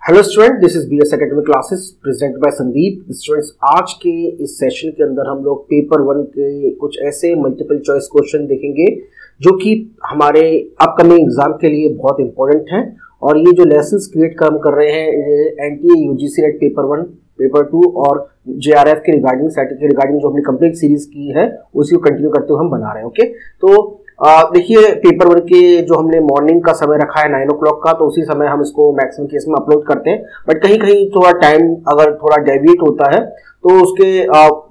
Hello student, this is BS academic classes present by Sandeep. Students, आज के इस session के अंदर हम लोग पेपर 1 के कुछ ऐसे मल्टीपल चॉइस क्वेश्चन देखेंगे जो कि हमारे अपकमिंग एग्जाम के लिए बहुत इंपॉर्टेंट हैं। और ये जो लेसन्स क्रिएट काम कर रहे हैं ये NTA UGC net paper 1, paper 2 और जेआरएफ के रिगार्डिंग सेट के रिगार्डिंग जो हमने कंप्लीट सीरीज की है उसी को कंटिन्यू करते हुए हम बना रहे हैं। ओके, तो देखिए पेपर 1 के जो हमने मॉर्निंग का समय रखा है 9 o'clock का, तो उसी समय हम इसको मैक्सिमम केस में अपलोड करते हैं। बट कहीं कहीं थोड़ा टाइम अगर थोड़ा डेविएट होता है तो उसके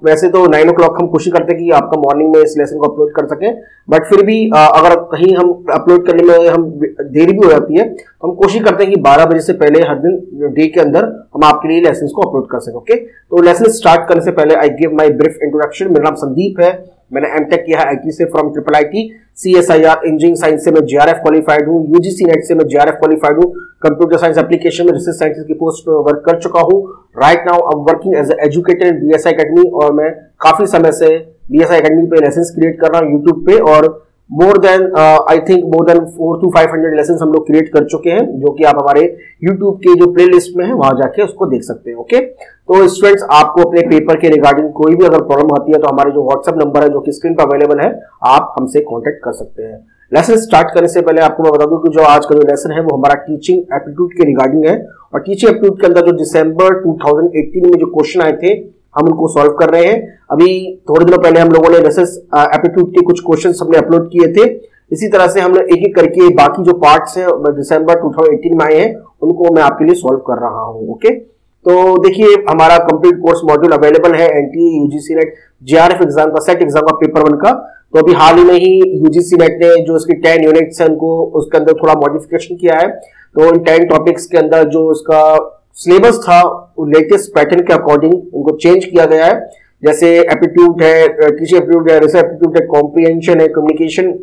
वैसे तो 9 o'clock हम कोशिश करते हैं कि आपका मॉर्निंग में इस लेसन को अपलोड कर सकें। बट फिर भी अगर कहीं हम अपलोड करने में हम देरी भी हो जाती है तो हम कोशिश करते हैं कि 12 बजे से पहले हर दिन डे के अंदर हम आपके लिए लेसन को अपलोड कर सकें। ओके, तो लेसन स्टार्ट करने से पहले I give my brief introduction. मेरा नाम संदीप है, मैंने एमटेक किया है आईटी से from IIIT, CSIR engineering science से मैं जेआरएफ क्वालिफाइड हूँ, यूजीसी नेट से मैं जेआरएफ क्वालिफाइड हूँ, कंप्यूटर साइंस एप्लीकेशन में रिसर्च साइंस की पोस्ट पर वर्क कर चुका हूँ। Right now I am working as educator in BSI academy और मैं काफी समय से बीएसआई एकेडमी पे लेसन्स क्रिएट कर रहा हूँ यूट्यूब पे, और मोर देन 400 to 500 लेसन हम लोग क्रिएट कर चुके हैं जो कि आप हमारे यूट्यूब के जो प्ले लिस्ट में है वहां जाके उसको देख सकते हैं। ओके, तो स्टूडेंट्स, आपको अपने पेपर के रिगार्डिंग कोई भी अगर प्रॉब्लम आती है तो हमारे जो व्हाट्सएप नंबर है जो कि स्क्रीन पर अवेलेबल है आप हमसे कॉन्टेक्ट कर सकते हैं। लेसन स्टार्ट करने से पहले आपको मैं बता दूं कि जो आज का जो लेसन है वो हमारा टीचिंग एप्टीट्यूड के रिगार्डिंग है, और टीचिंग एप्टीट्यूड के अंदर जो दिसंबर 2018 में जो क्वेश्चन आए थे हम उनको सॉल्व कर रहे हैं। अभी थोड़े दिनों पहले हम लोगों ने रिसर्च एप्टीट्यूड के कुछ क्वेश्चंस हमने अपलोड किए थे। इसी तरह से हमने एक एक करके बाकी जो पार्ट्स हैं दिसंबर 2018 में आए हैं उनको मैं आपके लिए सॉल्व कर रहा हूं। ओके, तो देखिए हमारा कंप्लीट कोर्स मॉड्यूल अवेलेबल है NTA UGC net JRF exam का, सेट एग्जाम का पेपर 1 का। तो अभी हाल ही में ही यूजीसी नेट ने जो इसके 10 यूनिट्स है उनको उसके अंदर थोड़ा मॉडिफिकेशन किया है। तो इन 10 टॉपिक्स के अंदर जो उसका सिलेबस था लेटेस्ट पैटर्न के अकॉर्डिंग उनको चेंज किया गया है। जैसे एप्टीट्यूड है, टीचिंग एप्टीट्यूड है, रिसर्च एप्टीट्यूड है, कॉम्प्रिहेंशन है, कम्युनिकेशन,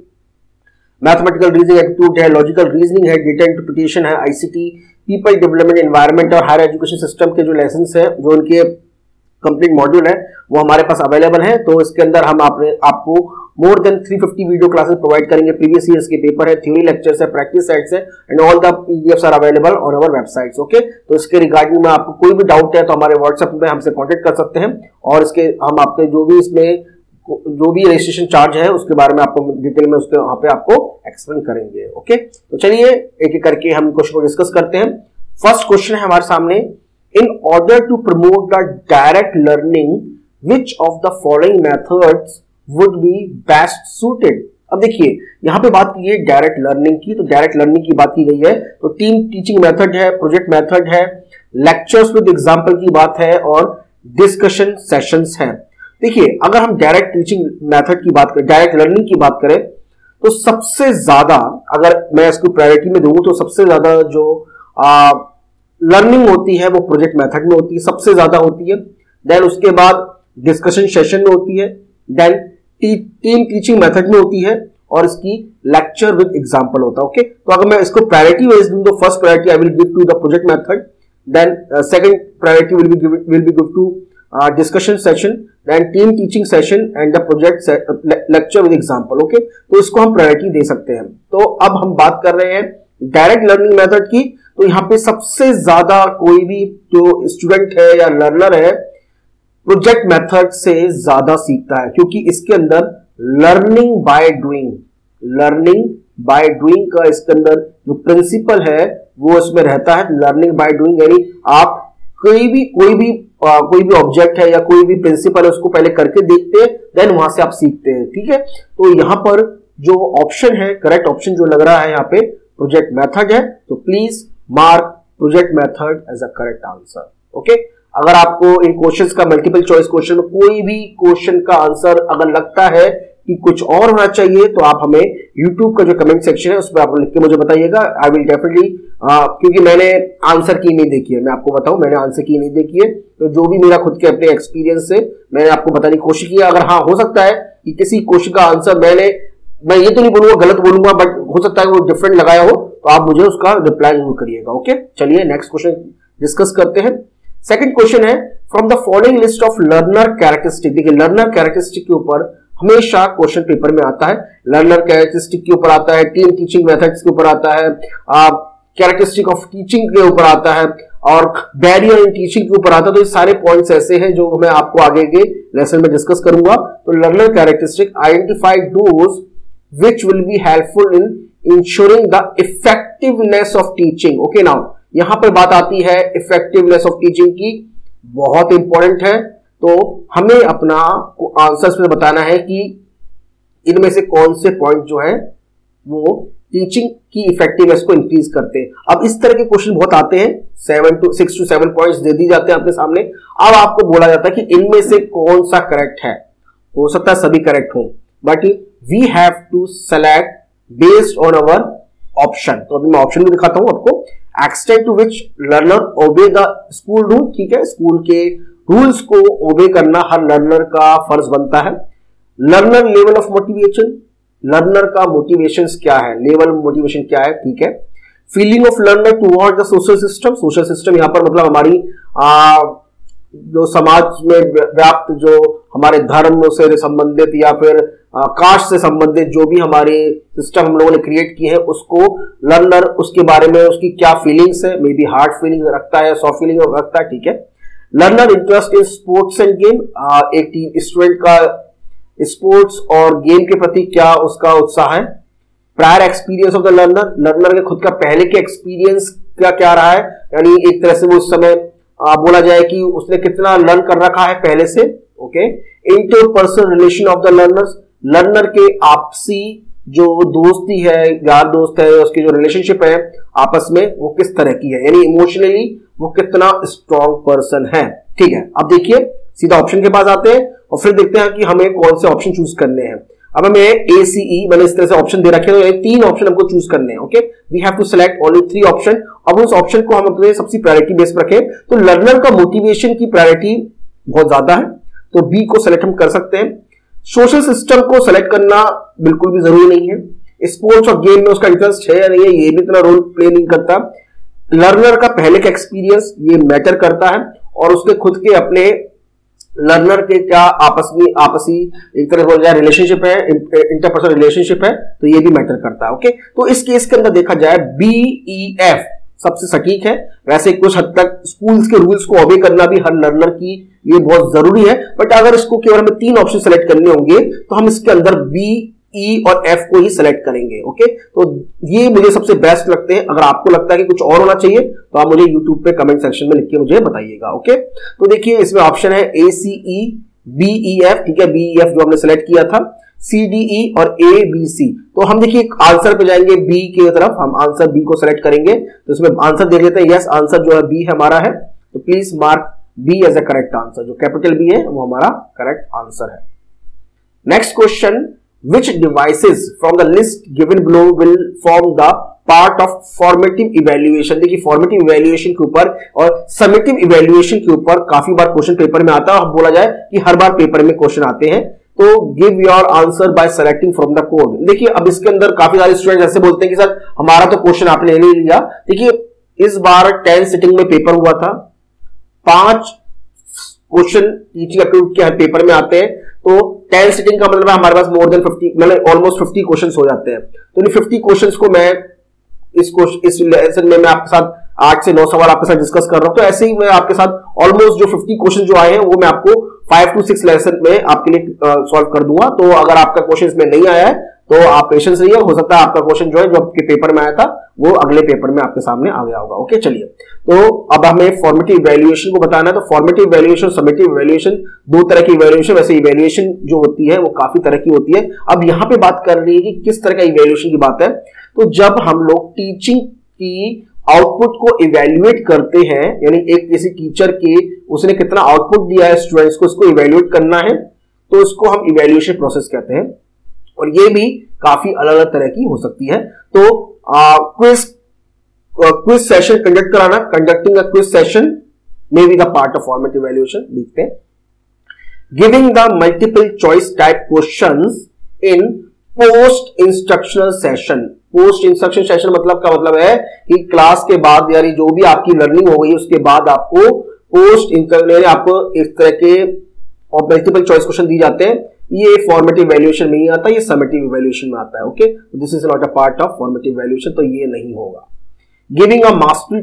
मैथमेटिकल रीजनिंग एप्टीट्यूड है, लॉजिकल रीजनिंग है, डेटा इंटरप्रिटेशन है, आईसीटी, पीपल डेवलपमेंट, एनवायरमेंट और हायर एजुकेशन सिस्टम के जो लेसन्स है जो उनके कंप्लीट मॉड्यूल है वो हमारे पास अवेलेबल है। तो इसके अंदर हम आपको more than 350 video classes provide करेंगे। प्रीवियस ईयर्स के पेपर है, थ्योरी लेक्चर्स है, प्रैक्टिस सेट्स है, and all the PDFs are available on our websites. Okay, तो इसके रिगार्डिंग में आपको कोई भी डाउट है तो हमारे व्हाट्सएप में हमसे कांटेक्ट कर सकते हैं, और इसके हम आपके जो भी इसमें जो भी रजिस्ट्रेशन चार्ज है उसके बारे में आपको डिटेल में उसके वहां पे आपको एक्सप्लेन करेंगे। ओके, तो चलिए एक एक करके हम क्वेश्चन को डिस्कस करते हैं। फर्स्ट क्वेश्चन है हमारे सामने, in order to promote the direct learning which of the following methods would be best suited. अब देखिए यहां पे बात की है डायरेक्ट लर्निंग की, तो डायरेक्ट लर्निंग की बात की गई है तो टीम टीचिंग मेथड है, प्रोजेक्ट मेथड है, लेक्चर्स विद एग्जांपल की बात है और डिस्कशन सेशंस है। देखिए अगर हम डायरेक्ट टीचिंग मेथड की बात करें, डायरेक्ट लर्निंग की बात करें तो सबसे ज्यादा अगर मैं इसको प्रायोरिटी में दूं तो सबसे ज्यादा जो लर्निंग होती है वो प्रोजेक्ट मेथड में होती है, सबसे ज्यादा होती है। देन उसके बाद डिस्कशन सेशन में होती है, देन टीम टीचिंग मेथड में होती है, और इसकी लेक्चर विद एग्जांपल होता है। ओके, तो अगर मैं इसको प्रायोरिटी वाइज दूं तो first priority I will give to the project method, then second priority will be give to discussion session, then team teaching session and the project lecture with example. Okay, तो इसको हम priority दे सकते हैं। तो अब हम बात कर रहे हैं डायरेक्ट लर्निंग मेथड की, तो यहाँ पे सबसे ज्यादा कोई भी जो स्टूडेंट है या लर्नर है प्रोजेक्ट मेथड से ज्यादा सीखता है, क्योंकि इसके अंदर लर्निंग बाय डूइंग का इसके अंदर जो प्रिंसिपल है वो इसमें रहता है। लर्निंग बाय डूइंग यानी आप कोई भी ऑब्जेक्ट है या कोई भी प्रिंसिपल है उसको पहले करके देखते हैं, देन वहां से आप सीखते हैं। ठीक है, तो यहां पर जो ऑप्शन है, करेक्ट ऑप्शन जो लग रहा है यहाँ पे प्रोजेक्ट मेथड है, तो please mark project method as a correct answer. Okay, अगर आपको इन क्वेश्चंस का मल्टीपल चॉइस क्वेश्चन में कोई भी क्वेश्चन का आंसर अगर लगता है कि कुछ और होना चाहिए तो आप हमें YouTube का जो कमेंट सेक्शन है उस पर आप लिख के मुझे बताइएगा। आई विल डेफिनेटली, क्योंकि मैंने आंसर की नहीं देखी है, मैं आपको बताऊं मैंने आंसर की नहीं देखी है, तो जो भी मेरा खुद के अपने एक्सपीरियंस से मैंने आपको बताने की कोशिश की। अगर हाँ हो सकता है कि किसी क्वेश्चन का आंसर मैं ये तो नहीं बोलूंगा गलत बोलूंगा, बट हो सकता है वो डिफरेंट लगाया हो, तो आप मुझे उसका रिप्लाई जरूर करिएगा। ओके, चलिए नेक्स्ट क्वेश्चन डिस्कस करते हैं। सेकंड क्वेश्चन है, from the following list of learner characteristic. देखिए लर्नर कैरेक्टरिस्टिक के ऊपर हमेशा क्वेश्चन पेपर में आता है, लर्नर कैरेक्टरिस्टिक के ऊपर आता है, टीम टीचिंग मेथड्स के ऊपर आता है, कैरेक्टरिस्टिक ऑफ टीचिंग के ऊपर आता है, और बैरियर इन टीचिंग के ऊपर आता है। तो ये सारे पॉइंट्स ऐसे हैं जो मैं आपको आगे के लेसन में डिस्कस करूंगा। तो learner characteristic, identify those which will be helpful in ensuring the effectiveness of teaching. Okay, now यहां पर बात आती है इफेक्टिवनेस ऑफ टीचिंग की, बहुत इंपॉर्टेंट है। तो हमें अपना आंसर्स में बताना है कि इनमें से कौन से पॉइंट जो है वो टीचिंग की इफेक्टिवनेस को इंक्रीज करते हैं। अब इस तरह के क्वेश्चन बहुत आते हैं, 6 to 7 पॉइंट्स दे दी जाते हैं आपके सामने। अब आपको बोला जाता है कि इनमें से कौन सा करेक्ट है। हो सकता है सभी करेक्ट हो, but we have to select based on our option. तो अभी मैं ऑप्शन भी दिखाता हूं आपको। Extent to which learner obey the school rule, ठीक है, स्कूल के रूल्स को ओबे करना हर लर्नर का फर्ज बनता है। Learner level of motivation, learner का मोटिवेशन क्या है, लेवल मोटिवेशन क्या है, ठीक है। Feeling of learner toward the social system, social system यहां पर मतलब हमारी जो समाज में व्याप्त जो हमारे धर्म से संबंधित या फिर कास्ट से संबंधित जो भी हमारे सिस्टम हम लोगों ने क्रिएट किए हैं, उसको लर्नर उसके बारे में उसकी क्या फीलिंग्स है, मे बी हार्ड फीलिंग रखता है, सॉफ्ट फीलिंग रखता है, ठीक है। Learner interest in sports end game, एक स्टूडेंट का स्पोर्ट्स और गेम के प्रति क्या उसका उत्साह है। Prior experience of the learner, learner के खुद का पहले के एक्सपीरियंस क्या रहा है, यानी एक तरह से वो उस समय बोला जाए कि उसने कितना लर्न कर रखा है पहले से। Okay, interpersonal relation of the learners, learner के आपसी जो दोस्ती है, यार दोस्त है, उसकी जो रिलेशनशिप है आपस में वो किस तरह की है, यानी इमोशनली वो कितना स्ट्रॉन्ग पर्सन है, ठीक है। अब देखिए सीधा ऑप्शन के पास आते हैं और फिर देखते हैं कि हमें कौन से ऑप्शन चूज करने हैं। अब हमें ACE मैंने इस तरह से ऑप्शन दे रखे हैं, तो ये 3 ऑप्शन हमको चूज करने हैं। Okay, we have to select only 3 option. अब उस ऑप्शन को हम अपने सबसे प्रायोरिटी बेस पर रखें, तो लर्नर का मोटिवेशन की प्रायोरिटी बहुत ज्यादा है, तो बी को सेलेक्ट हम कर सकते हैं। सोशल सिस्टम को सेलेक्ट करना बिल्कुल भी जरूरी नहीं है। स्पोर्ट्स और गेम में उसका इंटरेस्ट है या नहीं है, ये भी इतना रोल प्ले नहीं करता। लर्नर का पहले का एक्सपीरियंस ये मैटर करता है, और उसके खुद के अपने लर्नर के क्या आपसी एक तरह बोला जाए रिलेशनशिप है, इंटरपर्सनल रिलेशनशिप है, तो ये भी मैटर करता है। ओके, तो इस केस के अंदर देखा जाए BEF सबसे सटीक है। वैसे कुछ हद तक स्कूल्स के रूल्स को ओबे करना भी हर लर्नर की ये बहुत जरूरी है, बट अगर इसको केवल हमें 3 ऑप्शन सेलेक्ट करने होंगे तो हम इसके अंदर B, E और F को ही सेलेक्ट करेंगे। ओके, तो ये मुझे सबसे बेस्ट लगते हैं। अगर आपको लगता है कि कुछ और होना चाहिए तो आप मुझे YouTube पे कमेंट सेक्शन में लिख के मुझे बताइएगा। ओके, तो देखिए इसमें ऑप्शन है ACE, BEF, ठीक है, BEF जो हमने सेलेक्ट किया था, CDE और ABC। तो हम देखिए आंसर पे जाएंगे B की तरफ, हम आंसर B को सेलेक्ट करेंगे। तो इसमें आंसर देख लेते हैं। यस, आंसर जो है B हमारा है, तो please mark B as a correct answer. जो कैपिटल B है वो हमारा करेक्ट आंसर है। Next question, which devices from the list given below will form the part of formative evaluation। देखिए formative evaluation के ऊपर और summative evaluation के ऊपर काफी बार क्वेश्चन पेपर में आता है, और बोला जाए कि हर बार पेपर में क्वेश्चन आते हैं। तो give your answer by selecting from the code। देखिए अब इसके अंदर काफी सारे स्टूडेंट ऐसे बोलते हैं कि सर हमारा तो क्वेश्चन आपने नहीं लिया। देखिए इस बार 10 सिटिंग में पेपर हुआ था, 5 क्वेश्चन टीचिंग एप्टीट्यूड के पेपर में आते हैं, तो 10 सिटिंग का मतलब है हमारे पास मोर देन 50, मतलब ऑलमोस्ट 50 क्वेश्चंस हो जाते हैं। तो इन 50 क्वेश्चंस को मैं इस लेसन में मैं आपके साथ 8 से 9 सवाल आपके साथ डिस्कस कर रहा हूं। तो ऐसे ही मैं आपके साथ ऑलमोस्ट जो 50 क्वेश्चन जो आए हैं वो मैं आपको 5 to 6 लेसन में आपके लिए सॉल्व कर दूंगा। तो अगर आपका क्वेश्चन इसमें नहीं आया है तो आप पेशेंस रहिए, हो सकता है आपका क्वेश्चन जो है जो आपके पेपर में आया था वो अगले पेपर में आपके सामने आ गया होगा। ओके, चलिए तो अब हमें फॉर्मेटिव इवैल्यूएशन को बताना है। तो फॉर्मेटिव इवैल्यूएशन, समेटिव इवैल्यूएशन, 2 तरह की इवैल्यूएशन। वैसे इवैल्यूएशन जो होती है वो काफी तरह की होती है। अब यहाँ पे बात कर रही है कि किस तरह का इवैल्यूएशन की बात है। तो जब हम लोग टीचिंग की आउटपुट को इवैल्यूएट करते हैं, यानी एक किसी टीचर के उसने कितना आउटपुट दिया है स्टूडेंट्स को, इसको इवैल्यूएट करना है, तो इसको हम इवैल्यूएशन प्रोसेस कहते हैं। और ये भी काफी अलग अलग तरह की हो सकती है। तो क्विज सेशन कंडक्ट कराना, conducting a quiz session may be the part of formative evaluation. देखते हैं, giving the multiple choice type questions in post instructional session. Post instruction session मतलब का मतलब है कि क्लास के बाद यानी जो भी आपकी लर्निंग हो गई उसके बाद आपको पोस्ट इंस्ट्रक्शन, आपको इस तरह के मल्टीपल चॉइस क्वेश्चन दिए जाते हैं। ये फॉर्मेटिव इवैल्यूएशन में नहीं आता, ये समेटिव इवैल्यूएशन में आता है। Okay, this is not a part of formative evaluation, तो ये नहीं होगा। गिविंग अ मास्टरी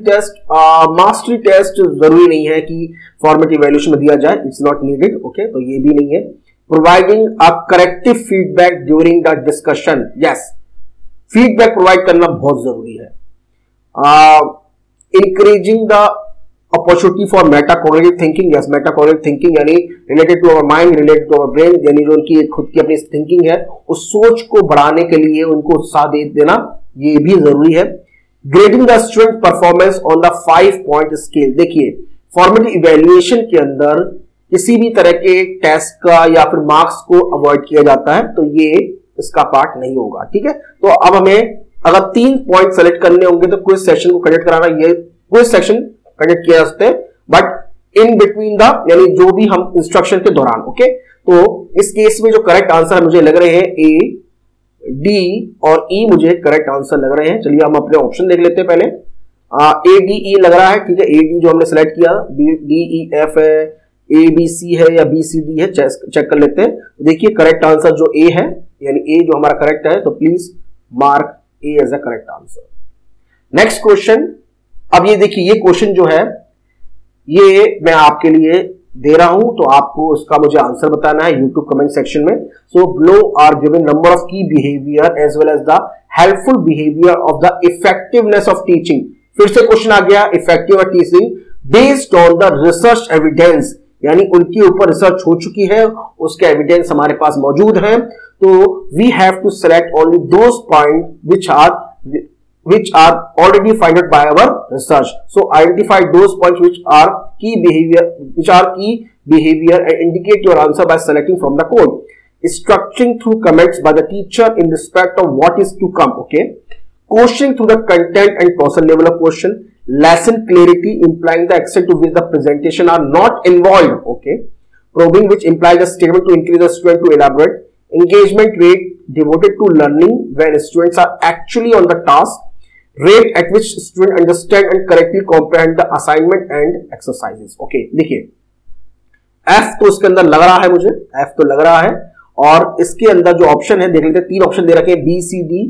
टेस्ट जरूरी नहीं है कि फॉर्मेटिव इवैल्यूएशन में दिया जाए, इट्स नॉट नीडेड, ओके, तो ये भी नहीं है। Providing a corrective feedback during the discussion, yes, feedback provide करना बहुत जरूरी है। Encouraging the opportunity for metacognitive thinking, yes, metacognitive thinking यानी related to our mind, related to our brain, यानी जो उनकी खुद की अपनी थिंकिंग है उस सोच को बढ़ाने के लिए उनको उत्साह दे देना, ये भी जरूरी है। Grading the student performance on the 5 point scale, देखिए फॉर्मेटिव इवैल्यूएशन के अंदर किसी भी तरह के टेस्ट का या फिर मार्क्स को अवॉइड किया जाता है, तो ये इसका पार्ट नहीं होगा, ठीक है। तो अब हमें अगर 3 पॉइंट सेलेक्ट करने होंगे तो क्विज सेक्शन को कंडक्ट कराना, ये क्विज सेक्शन कंडक्ट किया जा सकते हैं, बट इन बिटवीन द, यानी जो भी हम इंस्ट्रक्शन के दौरान, ओके। तो इस केस में जो करेक्ट आंसर मुझे लग रहे हैं ए, डी और ई मुझे करेक्ट आंसर लग रहे हैं। चलिए हम अपने ऑप्शन देख लेते हैं पहले। ए डी ई लग रहा है, ठीक है, ए डी जो हमने सेलेक्ट किया, डी ई एफ है, ए बी सी है या बी सी डी है, चेक कर लेते हैं। देखिए करेक्ट आंसर जो ए है, यानी ए जो हमारा करेक्ट है, तो please mark A as a correct answer. Next question, अब ये देखिए ये क्वेश्चन जो है ये मैं आपके लिए दे रहा हूं, तो आपको उसका मुझे आंसर बताना है यूट्यूब कमेंट सेक्शन में। So below are given number of key behaviour as well as the helpful behaviour of the effectiveness of teaching. फिर से क्वेश्चन आ गया, effective of teaching based on the research evidence, यानी उनके ऊपर research हो चुकी है, उसके एविडेंस हमारे पास मौजूद है। तो we have to select only those point which are already found out by our research. So identify those points which are key behavior and indicate your answer by selecting from the code. Structuring through comments by the teacher in respect of what is to come, okay. Questioning through the content and process level of question. Lesson clarity implying the extent to which the presentation are not involved, okay. Probing, which implies a statement to increase the student to elaborate. Engagement rate devoted to learning when students are actually on the task. Rate at which student understand and correctly comprehend the assignment and exercises, okay. देखिए F तो इसके अंदर लग रहा है, मुझे F तो लग रहा है, और इसके अंदर जो ऑप्शन है देख लेते हैं, 3 ऑप्शन दे रखे हैं, बी सी डी,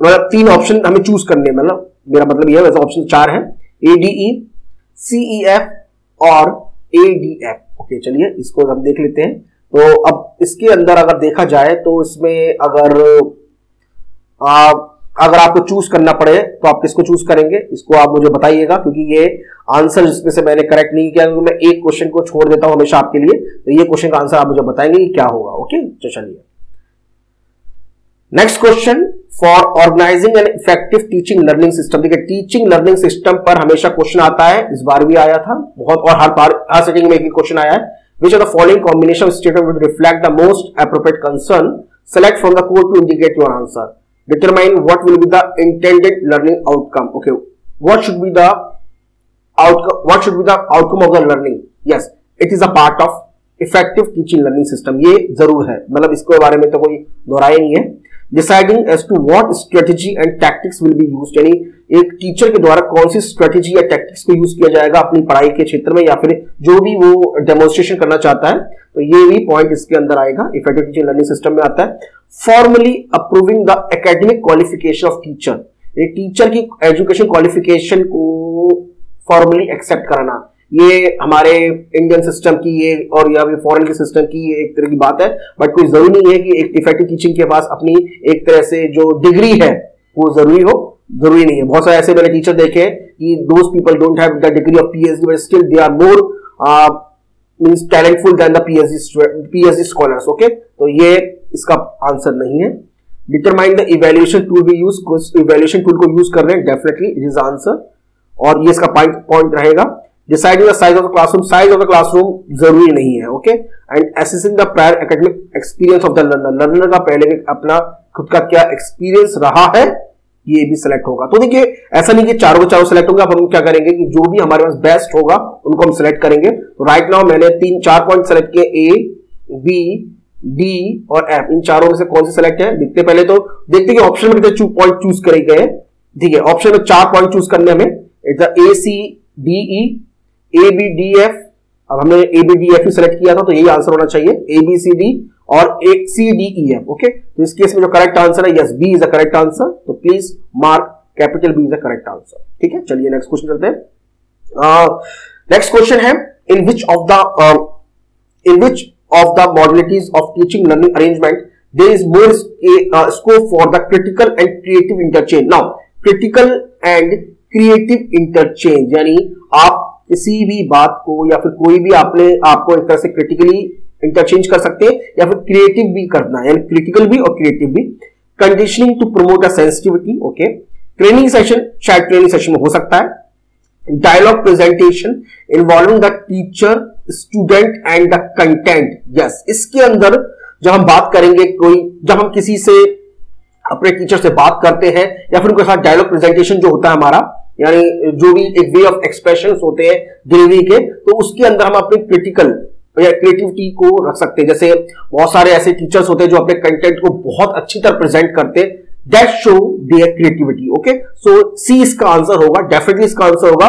मतलब 3 ऑप्शन हमें चूज करने, मतलब मेरा मतलब यह है, वैसे ऑप्शन 4 है, A D E, C E F और ए डी एफ, ओके। चलिए इसको हम देख लेते हैं। तो अब इसके अंदर अगर देखा जाए तो इसमें अगर आपको चूज करना पड़े तो आप किसको चूज करेंगे, इसको आप मुझे बताइएगा, क्योंकि ये आंसर जिसमें से मैंने करेक्ट नहीं किया, क्योंकि मैं एक क्वेश्चन को छोड़ देता हूं हमेशा आपके लिए, तो ये क्वेश्चन का आंसर आप मुझे बताएंगे कि क्या होगा, ओके। तो चलिए next question, for organising an effective teaching learning system. देखिए टीचिंग लर्निंग सिस्टम पर हमेशा क्वेश्चन आता है, इस बार भी आया था बहुत, और हर सेटिंग में एक क्वेश्चन आया है। Which of the following combination of statement would reflect the most appropriate concern? Select from the code to indicate your answer. Determine what will be the intended learning outcome. Okay, what should be the outcome? What should be the outcome of the learning? Yes, it is a part of effective teaching learning system. ये जरूर है, मतलब इसके बारे में तो कोई दोहराया नहीं है। Deciding as to what strategy and tactics will be used, यानी एक टीचर के द्वारा कौन सी स्ट्रेटेजी या टैक्टिक्स को यूज किया जाएगा अपनी पढ़ाई के क्षेत्र में, या फिर जो भी वो डेमोन्स्ट्रेशन करना चाहता है, तो ये भी पॉइंट इसके अंदर आएगा, इफेक्टिव टीचिंग लर्निंग सिस्टम में आता है। Formally approving the academic qualification of teacher, teacher की एजुकेशन क्वालिफिकेशन को फॉर्मली एक्सेप्ट कराना, ये हमारे इंडियन सिस्टम की ये और या फिर फॉरेन के सिस्टम की ये एक तरह की बात है, बट कोई जरूरी नहीं है कि एक इफेक्टिव टीचिंग के पास अपनी एक तरह से जो डिग्री है वो जरूरी हो, जरूरी नहीं है। बहुत सारे ऐसे मैंने टीचर देखे हैं कि those people don't have the degree of PhD but still they are more means talentful than the PhD scholars, okay. तो ये इसका आंसर नहीं है। डिटरमाइन द इवैल्यूएशन टूल भी यूज, कुछ इवैल्यूएशन टूल को यूज कर रहे हैं, डेफिनेटली इट इज आंसर, और ये इसका पॉइंट रहेगा। Deciding the size of the classroom, size of the classroom जरूरी नहीं है, okay. And assessing the prior academic experience of the learner, learner का पहले अपना खुद का क्या एक्सपीरियंस रहा है, ये भी सिलेक्ट होगा। तो देखिए ऐसा नहीं कि चारों के चारों सिलेक्ट होगा, अब हम क्या करेंगे कि जो भी हमारे पास बेस्ट होगा उनको हम सिलेक्ट करेंगे। तो राइट नाउ मैंने 3-4 पॉइंट सिलेक्ट किए, ए, बी, डी और एफ, इन चारों में से कौन से सिलेक्ट है देखते। पहले तो देखते कि ऑप्शन में कितने पॉइंट चूज करे गए, ठीक है। ऑप्शन में 4 पॉइंट चूज करने हमें, A C D E, A B D F. अब हमने ए बी डी एफ ही सिलेक्ट किया था, तो यही आंसर होना चाहिए, ए बी सी डी और एक C D E F, okay. तो इस केस में जो करेक्ट आंसर है, yes, B is a correct answer, तो please mark capital B is the correct answer. ठीक है, चलिए नेक्स्ट क्वेश्चन चलते हैं। नेक्स्ट क्वेश्चन है in which of the modalities of teaching learning arrangement there is more scope for the critical and creative interchange. Now critical and creative interchange यानी आप किसी भी बात को या फिर कोई भी आपको एक तरह से क्रिटिकली इंटरचेंज कर सकते हैं या फिर क्रिएटिव भी करना है, यानी क्रिटिकल भी और क्रिएटिव भी। Conditioning to promote a sensitivity, okay. Training session, शायद ट्रेनिंग सेशन में हो सकता है। Dialogue presentation involving the teacher, student and the content, yes. इसके अंदर जब हम बात करेंगे जब हम किसी से अपने टीचर से बात करते हैं या फिर उनके साथ डायलॉग प्रेजेंटेशन जो होता है हमारा, यानी जो भी एक वे ऑफ एक्सप्रेशन होते हैं डिलीवरी के, तो उसके अंदर हम अपने क्रिटिकल या क्रिएटिविटी को रख सकते हैं। जैसे बहुत सारे ऐसे टीचर्स होते हैं जो अपने कंटेंट को बहुत अच्छी तरह प्रेजेंट करते हैं, that show their creativity, okay. So C इसका आंसर होगा, डेफिनेटली इसका आंसर होगा।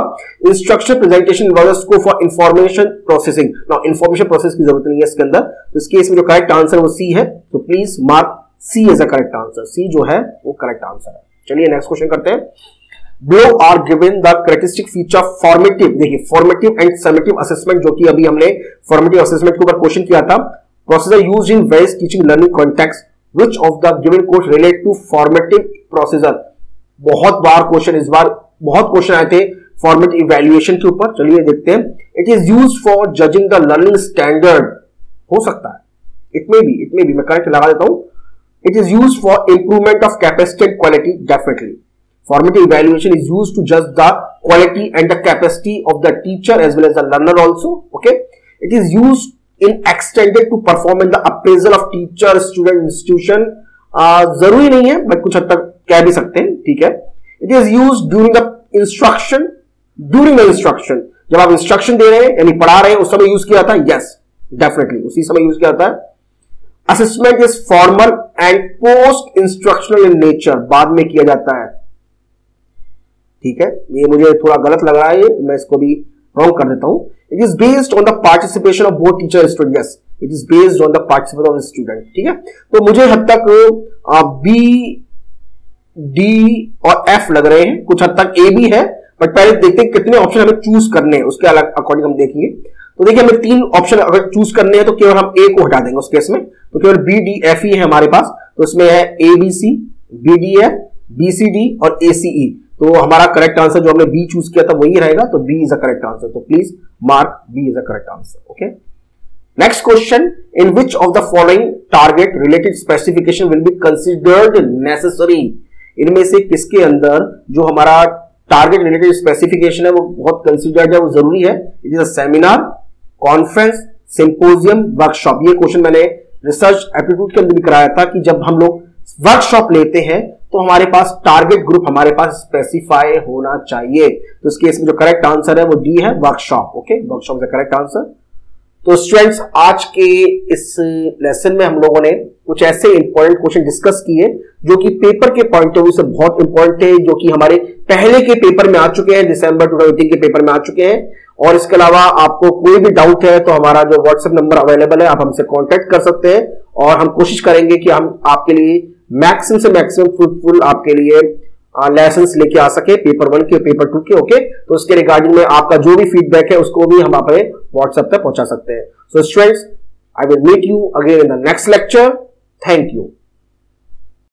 Instruction presentation involves scope for information processing. Now information process की जरूरत नहीं है इसके अंदर, तो इस केस में जो करेक्ट आंसर वो सी है, तो please mark C as a correct answer. C जो है वो करेक्ट आंसर है। चलिए नेक्स्ट क्वेश्चन करते हैं। Below are given the characteristic feature formative, देखिए formative and summative assessment, जो कि अभी हमने formative assessment के ऊपर क्वेश्चन किया था। Procedure used in various teaching learning contexts, which of the given course relate to formative procedure? बहुत बार क्वेश्चन, इस बार बहुत क्वेश्चन आए थे formative evaluation के ऊपर। चलिए देखते हैं। It is used for judging the learning standard, हो सकता है, it may be, मैं करेक्ट लगा देता हूं। It is used for improvement of capacity and quality, definitely. Formative evaluation is used to judge the quality and the capacity of the teacher as well as the learner also, okay. It is used in extended to perform in the appraisal of teacher, student, institution, जरूरी नहीं है but कुछ हद तक कह भी सकते हैं, ठीक है। It is used during the instruction, जब आप इंस्ट्रक्शन दे रहे हैं यानी पढ़ा रहे हैं उस समय यूज किया जाता है, yes, definitely उसी समय यूज किया जाता है। Assessment is formal and post instructional in nature, बाद में किया जाता है, ठीक है। ये मुझे थोड़ा गलत लग रहा है, मैं इसको भी रॉन्ग कर देता हूं। It is based on the participation of both teacher and student, yes, it is based on the participation of the student, ठीक है। तो मुझे हद तक बी, डी और एफ लग रहे हैं, कुछ हद तक ए भी है, बट पहले देखते हैं कितने ऑप्शन हमें चूज करने हैं, उसके अलग अकॉर्डिंग हम देखेंगे। तो देखिए हमें 3 ऑप्शन अगर चूज करने हैं तो केवल हम ए को हटा देंगे उस केस में, तो केवल बी, डी, एफ ही है हमारे पास। तो इसमें है A B C, B D F, B C D और ए सी ई। तो हमारा करेक्ट आंसर जो हमने बी चूज किया था वही रहेगा, तो B is a correct answer. तो please mark B is a correct answer, okay. Next question, in which of the following target related specification will be considered necessary? इनमें से किसके अंदर जो हमारा टारगेट रिलेटेड स्पेसिफिकेशन है वो बहुत कंसिडर्ड है, वो जरूरी है? It is a seminar, conference, symposium, workshop. ये क्वेश्चन मैंने रिसर्च एप्टीट्यूड के अंदर भी कराया था कि जब हम लोग वर्कशॉप लेते हैं तो हमारे पास टारगेट ग्रुप हमारे पास स्पेसिफाई होना चाहिए। तो इस केस में जो करेक्ट आंसर है वो डी है, workshop, okay. Workshop is correct answer. तो स्टूडेंट्स आज के इस लेसन में हम लोगों ने कुछ ऐसे इंपॉर्टेंट क्वेश्चन डिस्कस किए जो कि पेपर के पॉइंट ऑफ व्यू से बहुत इंपॉर्टेंट है, जो कि हमारे पहले के पेपर में आ चुके हैं, दिसंबर 2018 के पेपर में आ चुके हैं। और इसके अलावा आपको कोई भी डाउट है तो हमारा जो व्हाट्सएप नंबर अवेलेबल है, आप हमसे कांटेक्ट कर सकते हैं और हम कोशिश करेंगे कि हम आपके लिए मैक्सिमम से मैक्सिमम फ्रूटफुल आपके लिए लेसन्स लेके आ सके पेपर 1 के, पेपर 2 के, ओके। तो उसके रिगार्डिंग में आपका जो भी फीडबैक है उसको भी हम अपने व्हाट्सएप पे पहुंचा सकते हैं। So students, I will meet you again in the next lecture. Thank you.